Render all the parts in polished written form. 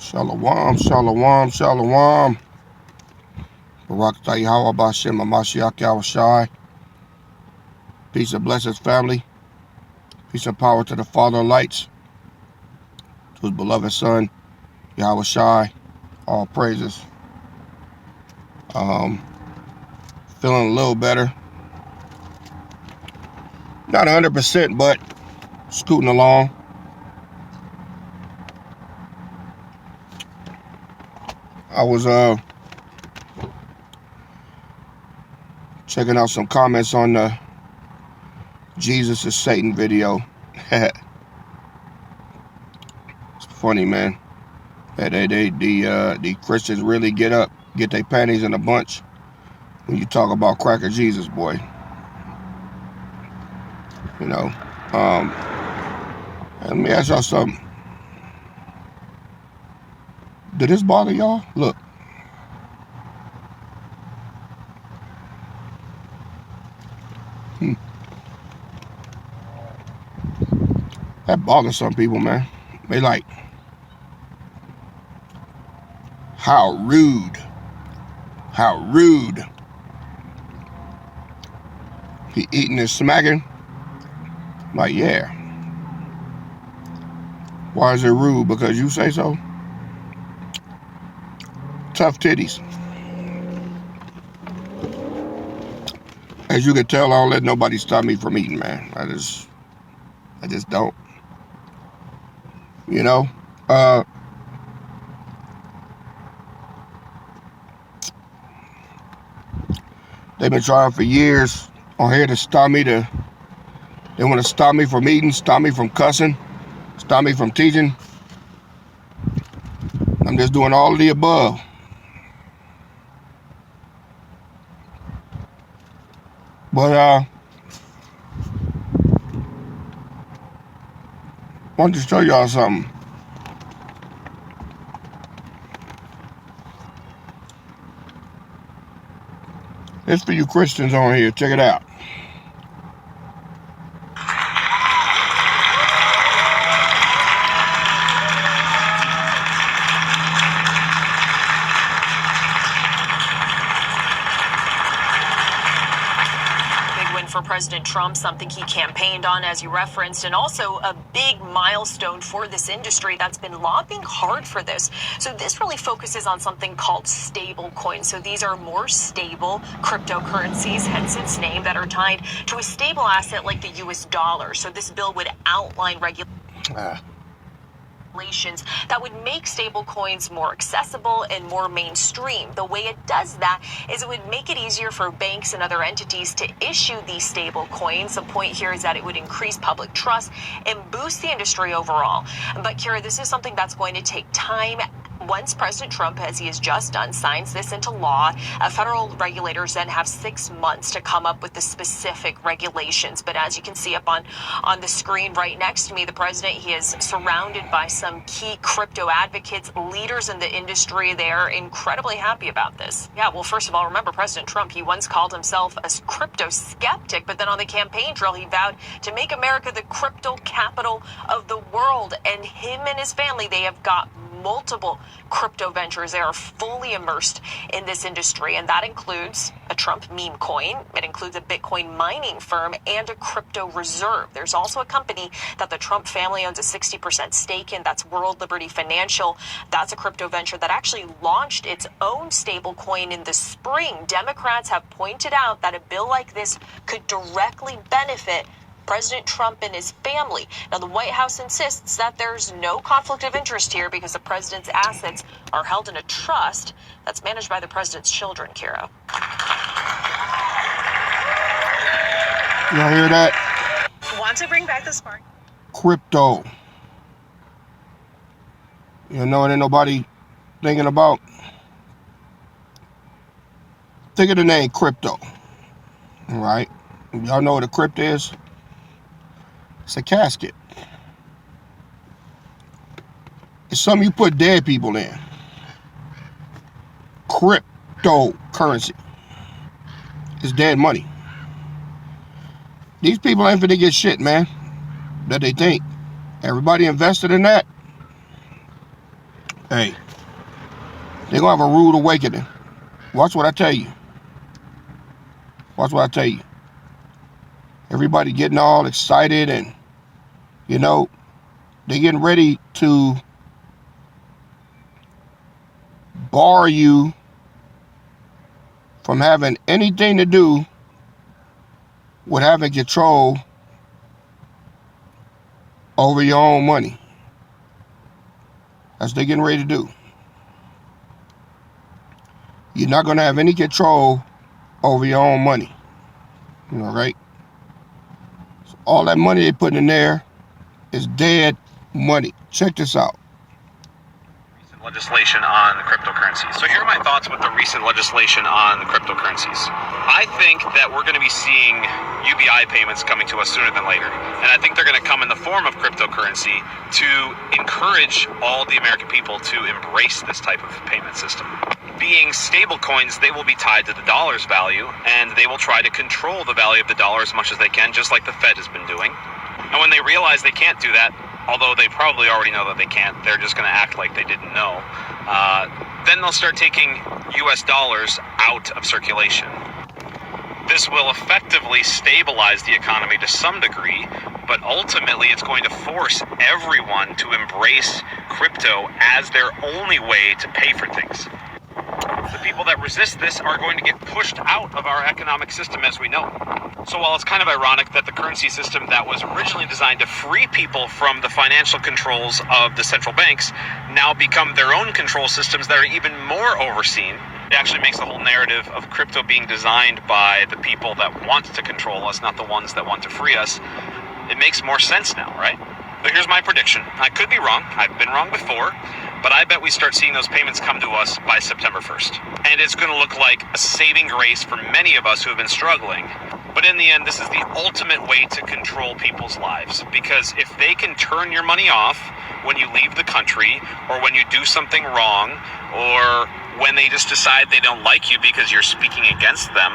Shalom, shalom, shalom. Barak Tayyahwa Bashem Amashiach Yahushai. Peace and blessings, family. Peace and power to the Father of lights, to his beloved Son, Yahushai. All praises. Feeling a little better. Not 100%, but scooting along. I was checking out some comments on the Jesus is Satan video. It's funny, man. The Christians really get their panties in a bunch when you talk about cracker Jesus, boy. You know. Let me ask y'all something. Did this bother y'all? Look. That bothers some people, man. They like, how rude. How rude. He eating and smacking. Like, yeah. Why is it rude? Because you say so? Tough titties. As you can tell, I don't let nobody stop me from eating, man. I just don't. You know? They've been trying for years on here to stop me they want to stop me from eating, stop me from cussing, stop me from teaching. I'm just doing all of the above. But I want to show y'all something. It's for you Christians on here. Check it out. For President Trump, something he campaigned on, as you referenced, and also a big milestone for this industry that's been lobbying hard for this. So this really focuses on something called stable coins. So these are more stable cryptocurrencies, hence its name, that are tied to a stable asset like the US dollar. So this bill would outline regulations that would make stable coins more accessible and more mainstream. The way it does that is it would make it easier for banks and other entities to issue these stable coins. The point here is that it would increase public trust and boost the industry overall. But Kira, this is something that's going to take time. Once President Trump, as he has just done, signs this into law, federal regulators then have 6 months to come up with the specific regulations. But as you can see up on the screen right next to me, the president, he is surrounded by some key crypto advocates, leaders in the industry. They're incredibly happy about this. Yeah, well, first of all, remember President Trump, he once called himself a crypto skeptic, but then on the campaign trail, he vowed to make America the crypto capital of the world. And him and his family, they have got multiple crypto ventures. They are fully immersed in this industry, and that includes a Trump meme coin. It includes a Bitcoin mining firm and a crypto reserve. There's also a company that the Trump family owns a 60% stake in. That's World Liberty Financial. That's a crypto venture that actually launched its own stable coin in the spring. Democrats have pointed out that a bill like this could directly benefit President Trump and his family. Now, the White House insists that there's no conflict of interest here because the president's assets are held in a trust that's managed by the president's children, Kira. Y'all hear that? Want to bring back the spark? Crypto. You know what ain't nobody thinking about? Think of the name crypto. All right? Y'all know what a crypt is? It's a casket. It's something you put dead people in. Cryptocurrency. It's dead money. These people ain't finna get shit, man, that they think. Everybody invested in that. Hey, they're going to have a rude awakening. Watch what I tell you. Watch what I tell you. Everybody getting all excited and, you know, they're getting ready to bar you from having anything to do with having control over your own money. That's what they're getting ready to do. You're not going to have any control over your own money. All right? So all that money they put in there is dead money. Check this out. Legislation on cryptocurrencies. So here are my thoughts with the recent legislation on cryptocurrencies. I think that we're going to be seeing UBI payments coming to us sooner than later. And I think they're going to come in the form of cryptocurrency to encourage all the American people to embrace this type of payment system. Being stable coins, they will be tied to the dollar's value, and they will try to control the value of the dollar as much as they can, just like the Fed has been doing. And when they realize they can't do that, although they probably already know that they can't, they're just going to act like they didn't know. Then they'll start taking US dollars out of circulation. This will effectively stabilize the economy to some degree, but ultimately it's going to force everyone to embrace crypto as their only way to pay for things. The people that resist this are going to get pushed out of our economic system as we know it. So while it's kind of ironic that the currency system that was originally designed to free people from the financial controls of the central banks now become their own control systems that are even more overseen, it actually makes the whole narrative of crypto being designed by the people that want to control us, not the ones that want to free us. It makes more sense now, right? But here's my prediction. I could be wrong. I've been wrong before. But I bet we start seeing those payments come to us by September 1st. And it's going to look like a saving grace for many of us who have been struggling. But in the end, this is the ultimate way to control people's lives. Because if they can turn your money off when you leave the country, or when you do something wrong, or when they just decide they don't like you because you're speaking against them,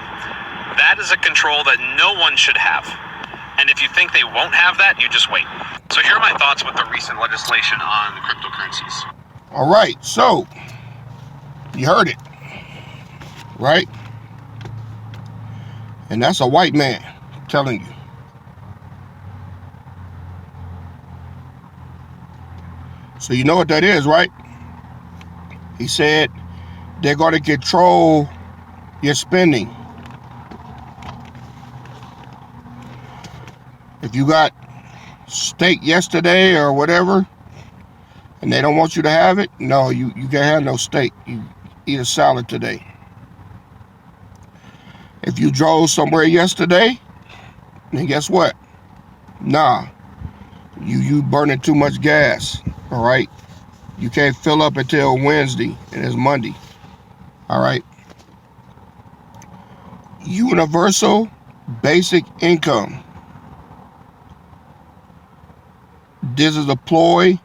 that is a control that no one should have. And if you think they won't have that, you just wait. So here are my thoughts with the recent legislation on cryptocurrencies. All right, so you heard it, right? And that's a white man telling you. So you know what that is, right? He said they're going to control your spending. If you got steak yesterday or whatever, and they don't want you to have it, no, you can't have no steak. You eat a salad today. If you drove somewhere yesterday, then guess what? Nah, you burning too much gas, all right? You can't fill up until Wednesday, and it's Monday, all right? Universal basic income. This is a ploy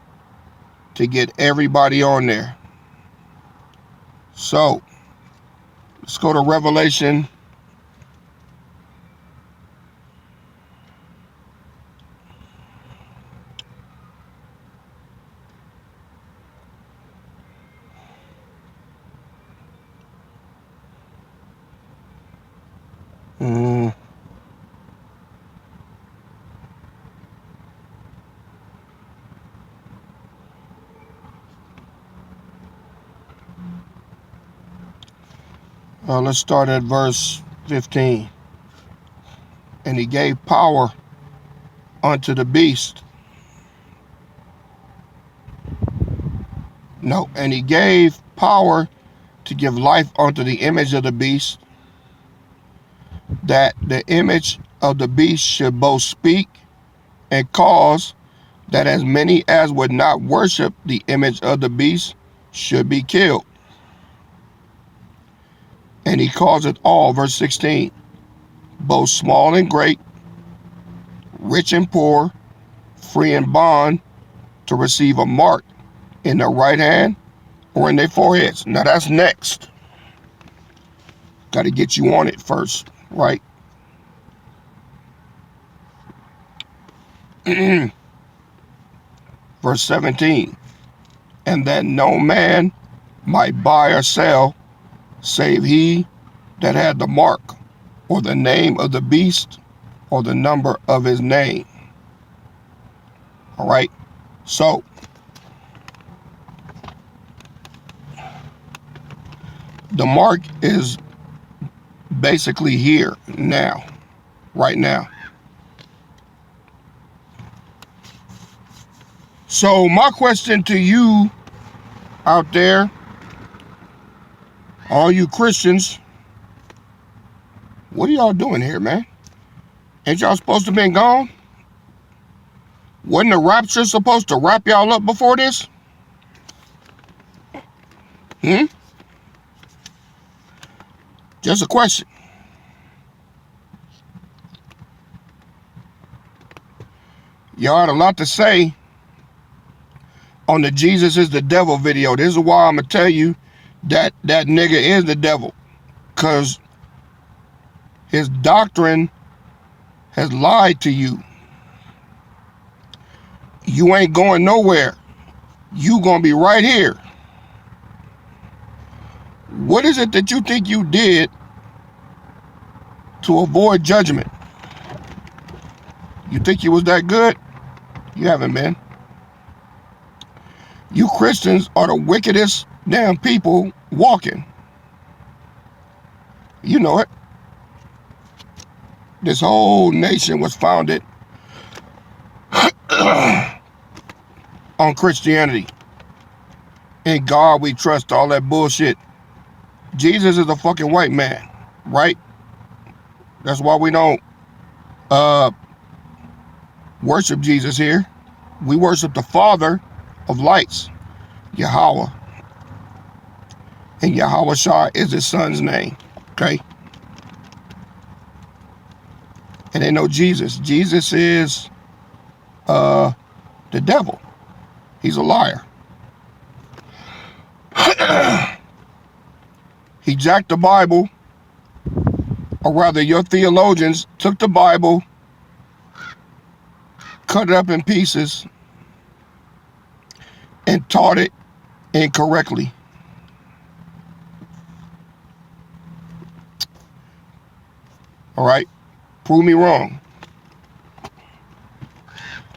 to get everybody on there. So, let's go to Revelation. Let's start at verse 15. And he gave power unto the beast. No, and he gave power to give life unto the image of the beast, that the image of the beast should both speak and cause that as many as would not worship the image of the beast should be killed. And he causeth all, verse 16, both small and great, rich and poor, free and bond, to receive a mark in their right hand or in their foreheads. Now that's next. Got to get you on it first, right? Verse 17. and that no man might buy or sell, save he that had the mark, or the name of the beast, or the number of his name. All right. So the mark is basically here now, right now. So my question to you out there, all you Christians, what are y'all doing here, man? Ain't y'all supposed to have been gone? Wasn't the rapture supposed to wrap y'all up before this? Just a question. Y'all had a lot to say on the Jesus is the devil video. This is why I'm going to tell you that that nigga is the devil. Because his doctrine has lied to you. You ain't going nowhere. You going to be right here. What is it that you think you did to avoid judgment? You think you was that good? You haven't been. You Christians are the wickedest damn people walking. You know it. This whole nation was founded on Christianity. In God we trust, all that bullshit. Jesus is a fucking white man, right? That's why we don't worship Jesus here. We worship the Father of lights, Yahweh. And Yahweh Shai is his son's name, okay? And they know Jesus. Jesus is the devil. He's a liar. He jacked the Bible, or rather your theologians took the Bible, cut it up in pieces, and taught it incorrectly. All right? Prove me wrong.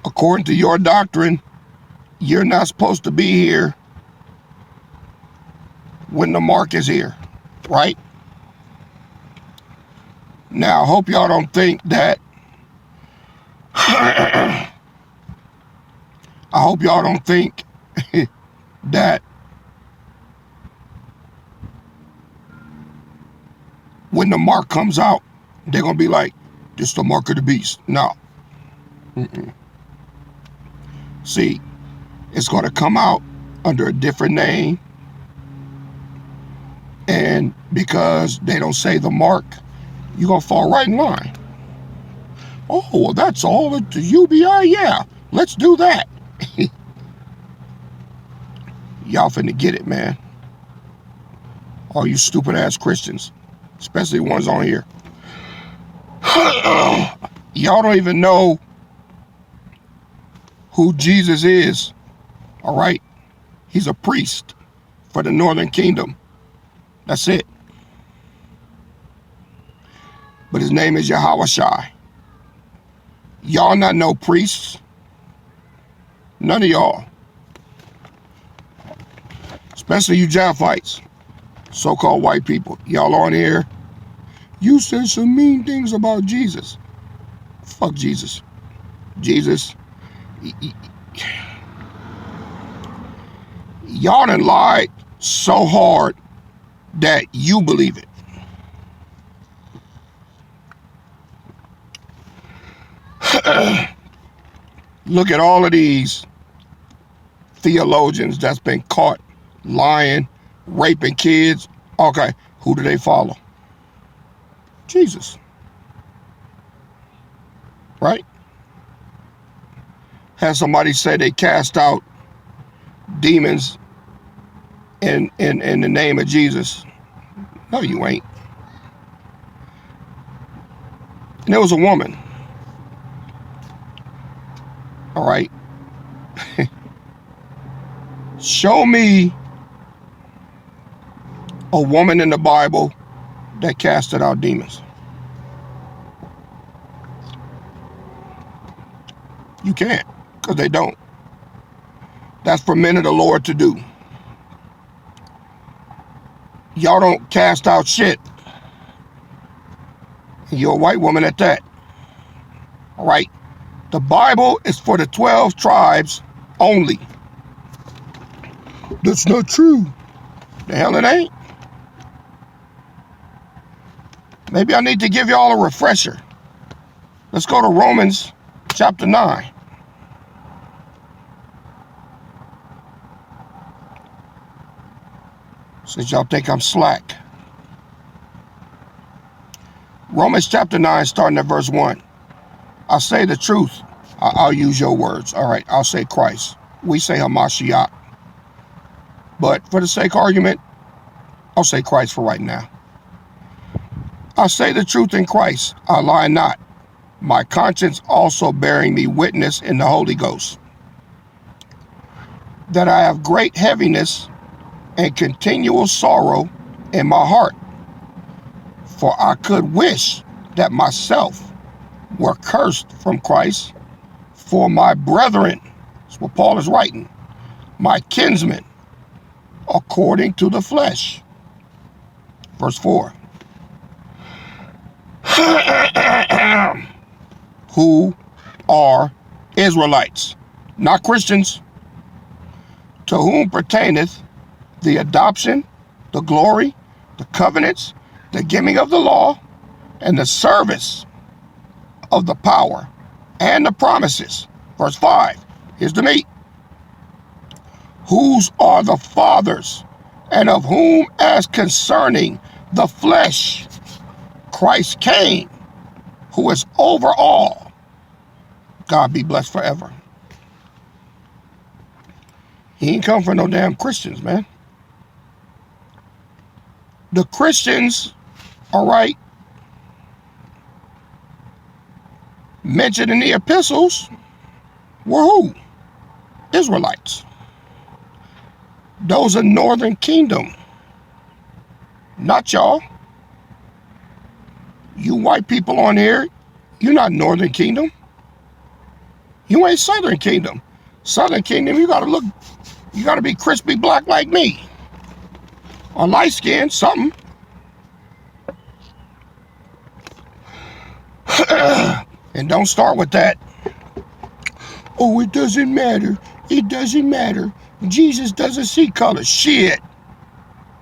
According to your doctrine, you're not supposed to be here when the mark is here, right? Now, I hope y'all don't think that I hope y'all don't think that when the mark comes out, they're going to be like, this is the mark of the beast. No. See, it's going to come out under a different name. And because they don't say the mark, you're going to fall right in line. Oh, well, that's all the UBI? Yeah, let's do that. Y'all finna get it, man. All you stupid ass Christians, especially the ones on here. Y'all don't even know who Jesus is, all right? He's a priest for the northern kingdom. That's it. But his name is Yahweh Shai. Y'all not no priests. None of y'all. Especially you Japhites, so-called white people. Y'all on here, you said some mean things about Jesus. Fuck Jesus. Jesus, y'all done lied so hard that you believe it. Look at all of these theologians that's been caught lying, raping kids. Okay, who do they follow? Jesus. Right? Had somebody say they cast out demons in the name of Jesus. No, you ain't. And there was a woman. All right. Show me a woman in the Bible that casted out demons. You can't, because they don't. That's for men of the Lord to do. Y'all don't cast out shit. And you're a white woman at that. All right? The Bible is for the 12 tribes only. That's not true. The hell it ain't. Maybe I need to give y'all a refresher. Let's go to Romans chapter 9. Since y'all think I'm slack. Romans chapter 9, starting at verse 1. I'll say the truth. I'll use your words. All right, I'll say Christ. We say Hamashiach. But for the sake of argument, I'll say Christ for right now. I say the truth in Christ. I lie not. My conscience also bearing me witness in the Holy Ghost, that I have great heaviness and continual sorrow in my heart. For I could wish that myself were cursed from Christ for my brethren. That's what Paul is writing. My kinsmen, according to the flesh. Verse 4. Who are Israelites, not Christians, to whom pertaineth the adoption, the glory, the covenants, the giving of the law, and the service of the power and the promises. Verse 5. Here's the meat. Whose are the fathers, and of whom as concerning the flesh Christ came, who is over all. God be blessed forever. He ain't come for no damn Christians, man. The Christians, all right, mentioned in the epistles were who? Israelites. Those are northern kingdom. Not y'all. You white people on here, you're not northern kingdom. You ain't southern kingdom. Southern kingdom, you gotta be crispy black like me. Or light skin, something. And don't start with that. Oh, it doesn't matter. It doesn't matter. Jesus doesn't see color. Shit.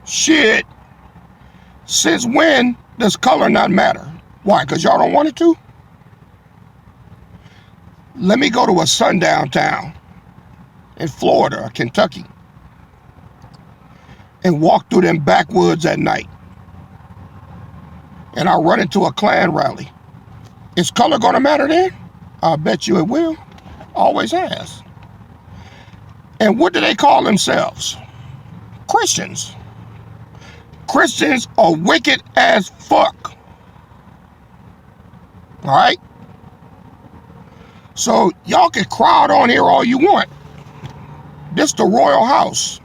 Shit. Since when does color not matter? Why? Because y'all don't want it to? Let me go to a sundown town in Florida or Kentucky and walk through them backwoods at night. And I run into a Klan rally. Is color going to matter then? I bet you it will. Always has. And what do they call themselves? Christians. Christians are wicked as fuck. All right? So y'all can crowd on here all you want. This the royal house.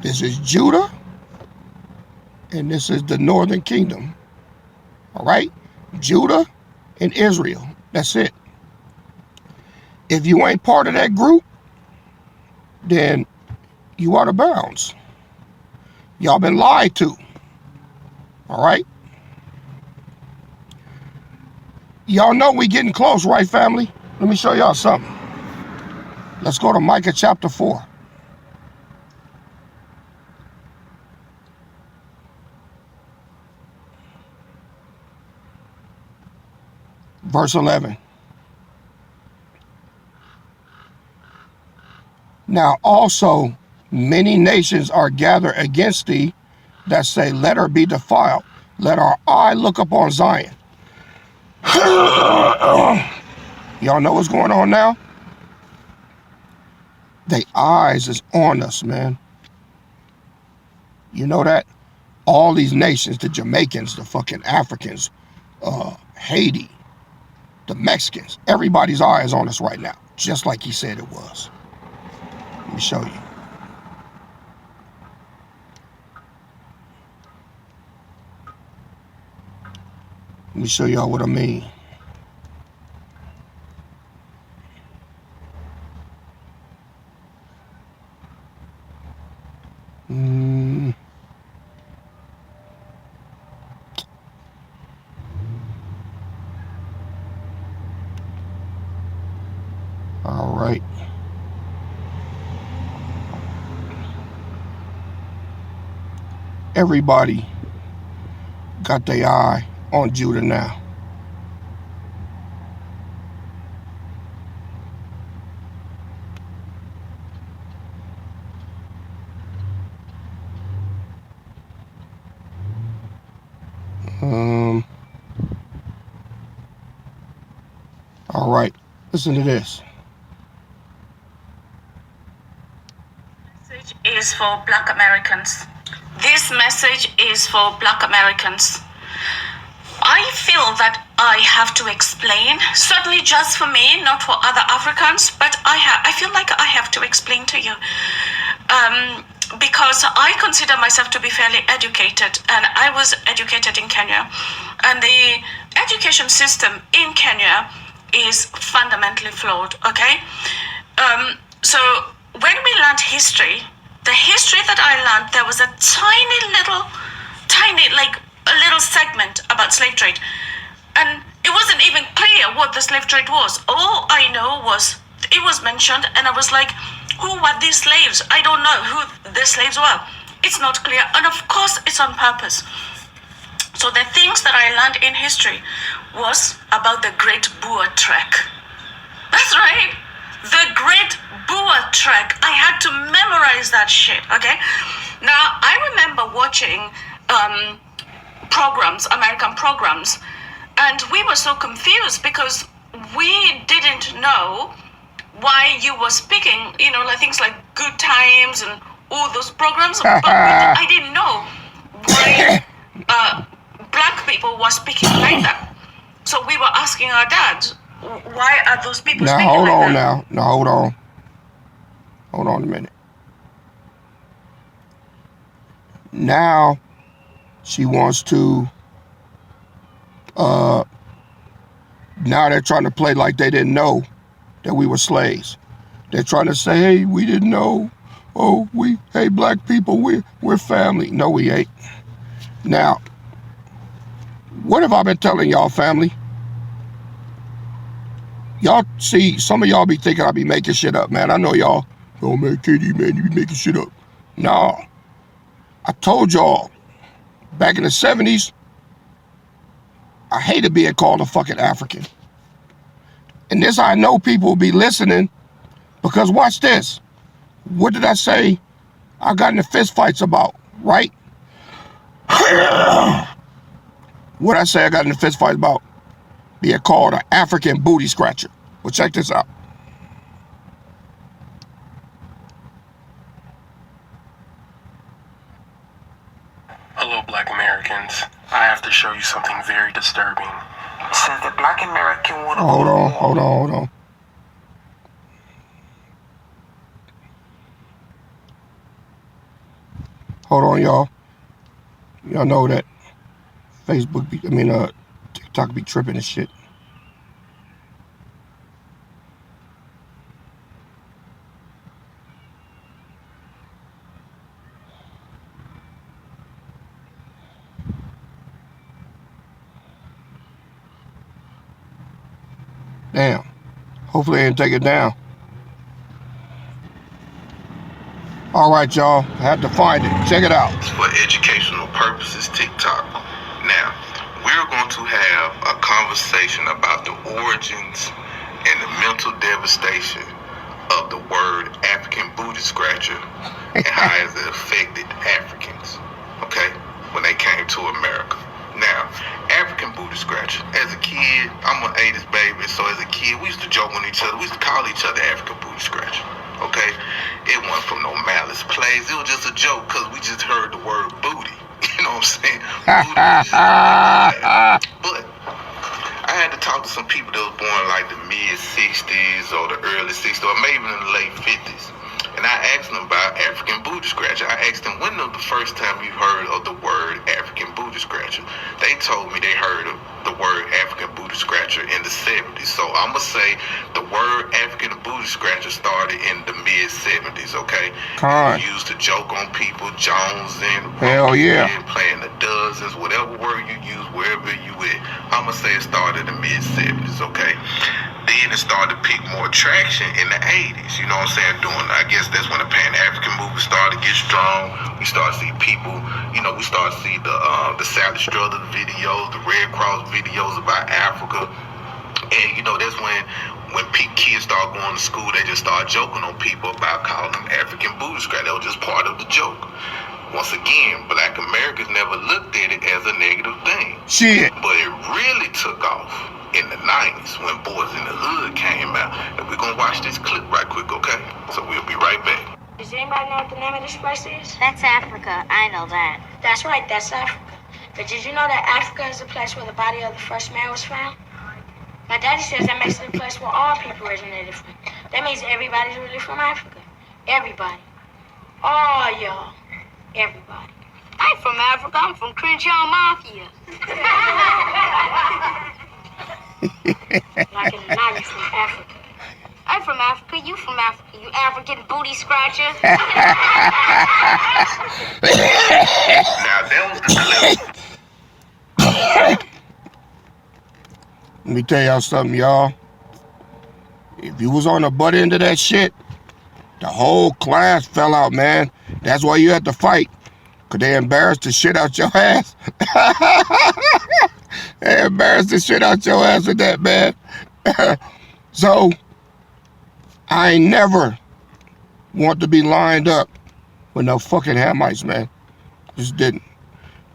This is Judah. And this is the northern kingdom. All right? Judah and Israel. That's it. If you ain't part of that group, then you out of bounds. Y'all been lied to. All right? Y'all know we getting close, right, family? Let me show y'all something. Let's go to Micah chapter 4. Verse 11. Now also many nations are gathered against thee that say, let her be defiled. Let our eye look upon Zion. Y'all know what's going on now? They eyes is on us, man. You know that? All these nations, the Jamaicans, the fucking Africans, Haiti, the Mexicans, everybody's eye is on us right now, just like he said it was. me show you. Let me show y'all what I mean. All right. Everybody got their eye on Judah now. All right, listen to this. Message is for Black Americans. This message is for Black Americans. I feel that I have to explain, certainly just for me, not for other Africans, but I feel like I have to explain to you. Because I consider myself to be fairly educated, and I was educated in Kenya. And the education system in Kenya is fundamentally flawed, okay? So when we learned history, the history that I learned, there was a tiny, like a little segment about slave trade. And it wasn't even clear what the slave trade was. All I know was it was mentioned, and I was like, who were these slaves? I don't know who the slaves were. It's not clear. And of course, it's on purpose. So the things that I learned in history was about the Great Boer Trek. That's right. The Great Boer Trek. I had to memorize that shit, okay? Now, I remember watching programs, American programs, and we were so confused because we didn't know why you were speaking, like things like Good Times and all those programs, but I didn't know why black people were speaking like that. So we were asking our dads, why are those people speaking like that? Now, hold on. Hold on a minute. Now, she wants to, now they're trying to play like they didn't know that we were slaves. They're trying to say, hey, we didn't know. Oh, hey, black people, we're family. No, we ain't. Now, what have I been telling y'all, family? Y'all see, some of y'all be thinking I be making shit up, man. I know y'all, oh man, KD, man, you be making shit up. Nah, I told y'all, back in the 70s, I hated being called a fucking African. And this I know people will be listening, because watch this. What did I say I got into fist fights about, right? What I say I got into fist fights about? Being called an African booty scratcher. Well, check this out. Hello, Black Americans. I have to show you something very disturbing. Since the Black American want to Hold on. Hold on, y'all. Y'all know that Facebook TikTok be tripping and shit. Damn. Hopefully they didn't take it down. All right, y'all. I had to find it. Check it out. For educational purposes, TikTok. Now, we're going to have a conversation about the origins and the mental devastation of the word African booty scratcher and how it affected Africans, okay, when they came to America. Now, African booty scratcher. As a kid, I'm an 80s baby, so as a kid, we used to joke on each other. We used to call each other African booty scratcher, okay? It wasn't from no malice plays. It was just a joke because we just heard the word booty. You know what I'm saying? But I had to talk to some people that was born like the mid 60s or the early 60s or maybe in the late 50s. And I last time you heard of the word African booty scratcher? They told me they heard of the word African booty scratcher in the 70s. So I'm going to say the word African booty scratcher started in the mid-70s, okay? It was used to joke on people, jonesing, hell yeah, playing the dozens, whatever word you use, wherever you at. I'm going to say it started in the mid-70s, okay? Then it started to pick more traction in the 80s, you know what I'm saying? I guess that's when the Pan-African movement started to get strong. We started to see people, we started to see the Sally Struthers videos, the Red Cross videos about Africa. And, that's when kids start going to school, they just start joking on people about calling them African booty scratch. That was just part of the joke. Once again, Black Americans never looked at it as a negative thing. Shit. But it really took off in the 90s when Boys in the Hood came out. And we're going to watch this clip right quick, okay? So we'll be right back. Does anybody know what the name of this place is? That's Africa. I know that. That's right, that's Africa. But did you know that Africa is the place where the body of the first man was found? My daddy says that makes it a place where all people originated from. That means everybody's really from Africa. Everybody. All y'all. Everybody. I'm from Africa. I'm from Crenshaw Mafia. Like in the 90s from Africa. I'm from Africa. You from Africa. You African booty scratcher. Now, that was the clip. Let me tell y'all something, y'all. If you was on the butt end of that shit, the whole class fell out, man. That's why you had to fight. Because they embarrassed the shit out your ass. They embarrassed the shit out your ass with that, man. So, I ain't never want to be lined up with no fucking Hamites, man. Just didn't.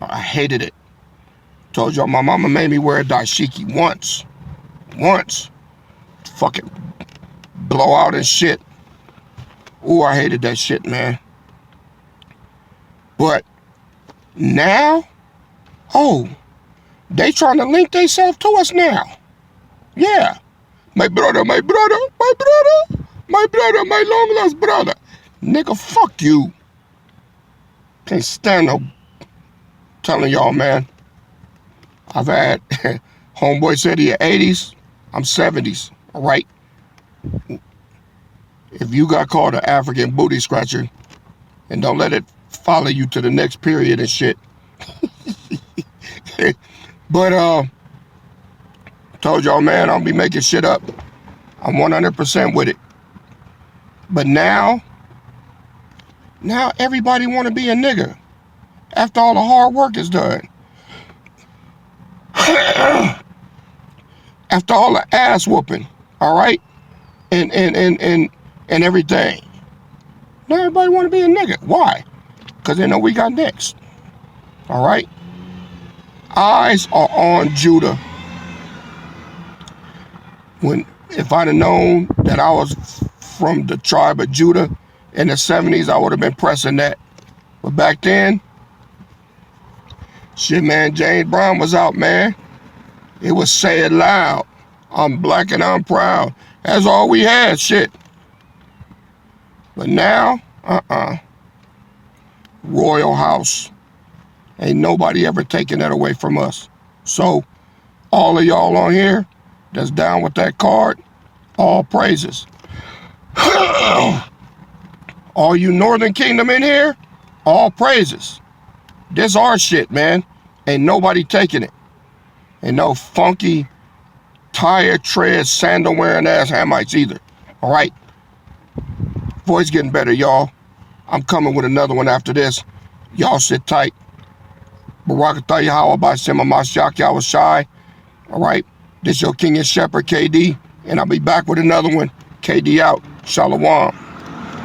I hated it. Told y'all my mama made me wear a dashiki once. Once. Fucking blowout and shit. Ooh, I hated that shit, man. But now, they trying to link themselves to us now. Yeah. My brother, my brother, my brother, my brother, my long lost brother. Nigga, fuck you. Can't stand no telling y'all, man. I've had, homeboy said he 80s, I'm 70s, all right? If you got called an African booty scratcher, and don't let it follow you to the next period and shit. But, told y'all, man, I don't be making shit up. I'm 100% with it. But now everybody want to be a nigga after all the hard work is done. After all the ass whooping, all right? And everything. Now everybody want to be a nigga. Why? Because they know we got next. All right? Eyes are on Judah. If I'd have known that I was from the tribe of Judah in the 70s, I would have been pressing that. But back then, shit, man, James Brown was out, man. It was say it loud. I'm black and I'm proud. That's all we had, shit. But now, Royal House. Ain't nobody ever taking that away from us. So, all of y'all on here that's down with that card, all praises. All you Northern Kingdom in here, all praises. This our shit, man. Ain't nobody taking it. Ain't no funky, tire tread, sandal wearing ass Hamites either. All right? Voice getting better, y'all. I'm coming with another one after this. Y'all sit tight. Barakatah Yahweh B'Shem HaMashiach Yahweh Shai. All right? This your King and Shepherd, KD. And I'll be back with another one. KD out. Shalom.